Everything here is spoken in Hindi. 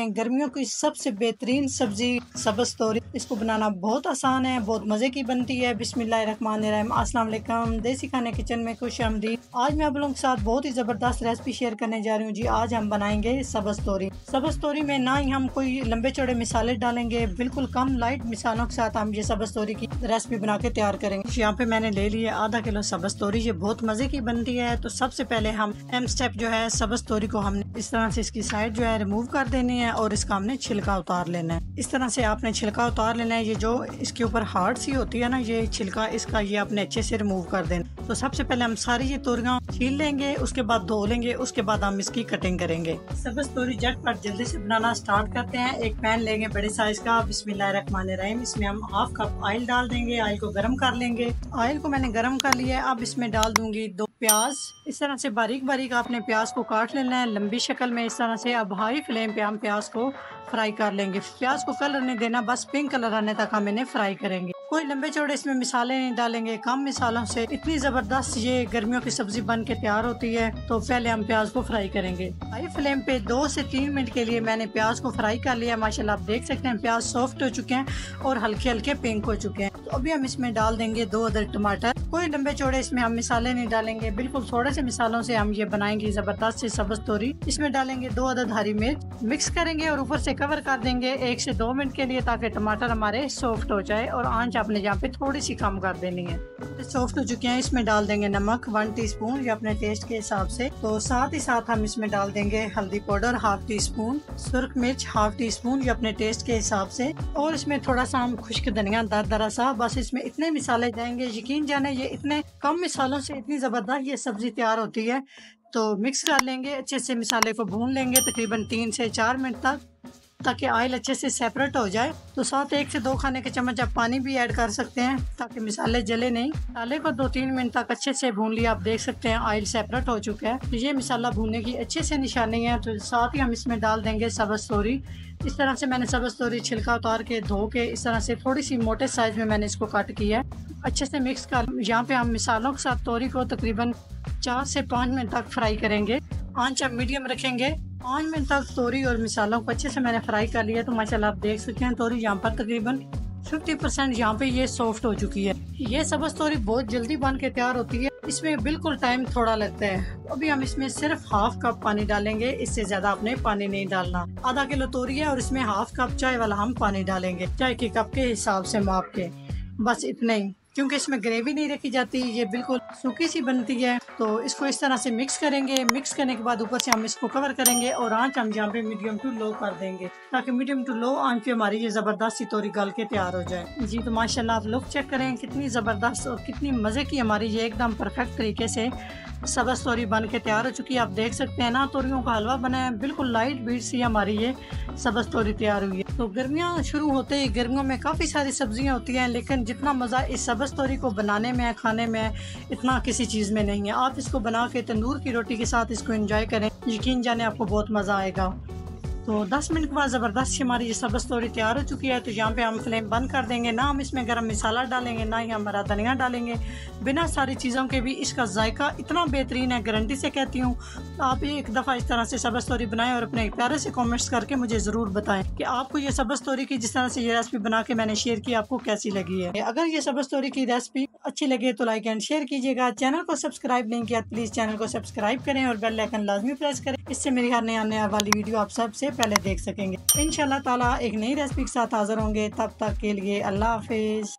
गर्मियों की सबसे बेहतरीन सब्जी सब्ज़ तोरी। इसको बनाना बहुत आसान है, बहुत मज़े की बनती है। बिस्मिल्लाहिर्रहमानिर्रहीम। अस्सलाम वालेकुम। देसी खाने किचन में खुशामदीद। आज मैं आप लोगों के साथ बहुत ही ज़बरदस्त रेसिपी शेयर करने जा रही हूँ जी। आज हम बनाएंगे सब्ज़ तोरी। सब्ज़ तोरी में ना ही हम कोई लंबे चौड़े मिसाले डालेंगे, बिल्कुल कम लाइट मिसालों के साथ हम ये सब्ज़ तोरी की रेसिपी बना के तैयार करेंगे। यहाँ पे मैंने ले लिया आधा किलो सब्ज़ तोरी। ये बहुत मज़े की बनती है। तो सबसे पहले हम स्टेप जो है सब्ज़ तोरी को हमने इस तरह से इसकी साइड जो है रिमूव कर देनी है और इसका हमने छिलका उतार लेना है। इस तरह से आपने छिलका उतार लेना है। ये जो इसके ऊपर हार्ड सी होती है ना, ये छिलका इसका ये आपने अच्छे से रिमूव कर देना। तो सबसे पहले हम सारी ये तोरियां छील लेंगे, उसके बाद धो लेंगे, उसके बाद हम इसकी कटिंग करेंगे। सब्ज़ तोरी झटपट जल्दी से बनाना स्टार्ट करते हैं। एक पैन लेंगे बड़े साइज का। बिस्मिल्लाहिर्रहमानिर्रहीम। इसमें हम हाफ कप ऑयल डाल देंगे। ऑयल को गर्म कर लेंगे। ऑयल को मैंने गर्म कर लिया है। अब इसमें डाल दूंगी 2 प्याज। इस तरह से बारीक बारीक आपने प्याज को काट लेना है लंबी शक्ल में इस तरह से। अब हाई फ्लेम पे हम प्याज को फ्राई कर लेंगे। प्याज को कलर नहीं देना, बस पिंक कलर आने तक हम इन्हें फ्राई करेंगे। कोई लंबे चौड़े इसमें मिसाले नहीं डालेंगे। कम मिसालों से इतनी जबरदस्त ये गर्मियों की सब्जी बन के तैयार होती है। तो पहले हम प्याज को फ्राई करेंगे। हाई फ्लेम पे 2 से 3 मिनट के लिए मैंने प्याज को फ्राई कर लिया। माशाल्लाह आप देख सकते हैं प्याज सॉफ्ट हो चुके हैं और हल्के हल्के पिंक हो चुके हैं। तो अभी हम इसमें डाल देंगे 2 अदर टमाटर। कोई लंबे चौड़े इसमें हम मिसाले नहीं डालेंगे, बिल्कुल थोड़े से मिसालों से हम ये बनाएंगे जबरदस्त से सब्ज़ तोरी। इसमें डालेंगे 2 अदद हरी मिर्च। मिक्स करेंगे और ऊपर से कवर कर देंगे 1 से 2 मिनट के लिए, ताकि टमाटर हमारे सॉफ्ट हो जाए। और आंच आपने यहाँ पे थोड़ी सी कम कर देनी है। सॉफ्ट हो चुके हैं। इसमें डाल देंगे नमक 1 टीस्पून, ये अपने टेस्ट के हिसाब से। तो साथ ही साथ हम इसमें डाल देंगे हल्दी पाउडर 1/2 टीस्पून, सुर्ख मिर्च 1/2 टीस्पून, ये अपने टेस्ट के हिसाब से। और इसमें थोड़ा सा हम खुश्क धनिया दरदरा सा, बस इसमें इतने मिसाले जाएंगे। यकीन जाने ये इतने कम मिसालों से इतनी जबरदस्त ये सब्जी तैयार होती है। तो मिक्स कर लेंगे अच्छे से, मिसाले को भून लेंगे तकरीबन 3 से 4 मिनट तक, ताकि ऑयल अच्छे से सेपरेट हो जाए। तो साथ 1 से 2 खाने के चम्मच आप पानी भी ऐड कर सकते हैं, ताकि मिसाले जले नहीं। मसाले को 2-3 मिनट तक अच्छे से भून लिया। आप देख सकते हैं ऑयल सेपरेट हो चुका है। तो ये मिसाला भूनने की अच्छे से निशानी है। तो साथ ही हम इसमें डाल देंगे सब्ज़ तोरी। इस तरह से मैंने सब्ज़ तोरी छिलका उतार के धो के इस तरह से थोड़ी सी मोटे साइज में मैंने इसको काट किया है। अच्छे से मिक्स कर यहाँ पे हम मिसालों के साथ तोरी को तकरीबन 4 से 5 मिनट तक फ्राई करेंगे। आंच हम मीडियम रखेंगे। 5 मिनट तक तोरी और मिसालों को अच्छे से मैंने फ्राई कर लिया। तो माशाल्लाह आप देख सकते हैं तोरी यहाँ पर तकरीबन 50% यहाँ पे ये सॉफ्ट हो चुकी है। ये सब्ज़ तोरी बहुत जल्दी बन के तैयार होती है। इसमें बिल्कुल टाइम थोड़ा लगता है। अभी हम इसमें सिर्फ 1/2 कप पानी डालेंगे, इससे ज्यादा आपने पानी नहीं डालना। आधा किलो तोरी है और इसमें 1/2 कप चाय वाला हम पानी डालेंगे, चाय के कप के हिसाब से माप के, बस इतने ही। क्योंकि इसमें ग्रेवी नहीं रखी जाती, ये बिल्कुल सूखी सी बनती है। तो इसको इस तरह से मिक्स करेंगे। मिक्स करने के बाद ऊपर से हम इसको कवर करेंगे और आंच हम यहाँ पे मीडियम टू लो कर देंगे, ताकि मीडियम टू लो आंच पे हमारी ये जबरदस्त सी तोरी गल के तैयार हो जाए। जी तो माशाल्लाह आप लुक चेक करें कितनी जबरदस्त और कितनी मजे की हमारी ये एकदम परफेक्ट तरीके से सब्ज़ तोरी बन के तैयार हो चुकी है। आप देख सकते हैं ना, तोरियों का हलवा बना है, बिल्कुल लाइट वेट सी हमारी ये सब्ज़ तोरी तैयार हुई है। तो गर्मियाँ शुरू होते ही गर्मियों में काफ़ी सारी सब्जियाँ होती हैं, लेकिन जितना मज़ा इस सब्ज़ तोरी को बनाने में खाने में इतना किसी चीज़ में नहीं है। आप इसको बना के तंदूर की रोटी के साथ इसको एंजॉय करें, यकीन जाने आपको बहुत मज़ा आएगा। तो 10 मिनट के बाद ज़बरदस्त हमारी ये सब्ज़ तोरी तैयार हो चुकी है। तो यहाँ पे हम फ्लेम बंद कर देंगे। ना हम इसमें गरम मसाला डालेंगे, ना ही हम हरा धनिया डालेंगे। बिना सारी चीज़ों के भी इसका जायका इतना बेहतरीन है, गारंटी से कहती हूँ। आप एक दफ़ा इस तरह से सब्ज़ तोरी बनाएं और अपने प्यारे से कमेंट्स करके मुझे ज़रूर बताएं कि आपको ये सब्ज़ तोरी की जिस तरह से ये रेसिपी बना के मैंने शेयर की, आपको कैसी लगी है। अगर ये सब्ज़ तोरी की रेसिपी अच्छी लगे तो लाइक एंड शेयर कीजिएगा। चैनल को सब्सक्राइब नहीं किया प्लीज़ चैनल को सब्सक्राइब करें और बेल आइकन लाजमी प्रेस करें, इससे मेरी हर नई आने वाली वीडियो आप सबसे पहले देख सकेंगे। इंशाल्लाह ताला एक नई रेसिपी के साथ हाज़िर होंगे। तब तक के लिए अल्लाह हाफिज़।